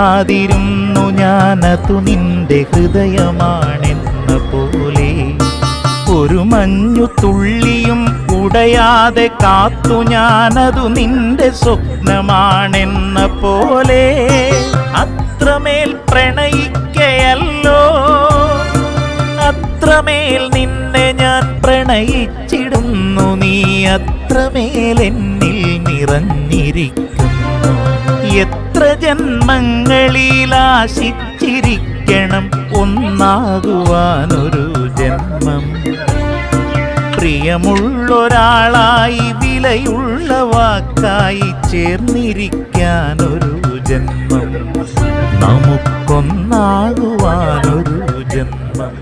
അറിയാതിരുന്നു ഞാനതു നിന്റെ ഹൃദയമാണെന്ന പോലെ. ഒരു മഞ്ഞു തുള്ളിയും ഉടയാതെ കാത്തു ഞാനതു നിന്റെ സ്വപ്നമാണെന്ന പോലെ. അത്രമേൽ പ്രണയിക്കയല്ലോ, അത്രമേൽ നിന്നെ ഞാൻ പ്രണയിച്ചിടുന്നു. നീ അത്രമേൽ എന്നിൽ നിറഞ്ഞിരിക്കുന്നു. എത്ര ജന്മങ്ങളിൽ ആശിച്ചിരിക്കണം ഒന്നാകുവാനൊരു ജന്മം. പ്രിയമുള്ളൊരാളായി വിലയുള്ള വാക്കായി ചേർന്നിരിക്കാനൊരു ജന്മം. നമുക്കൊന്നാകുവാനൊരു ജന്മം.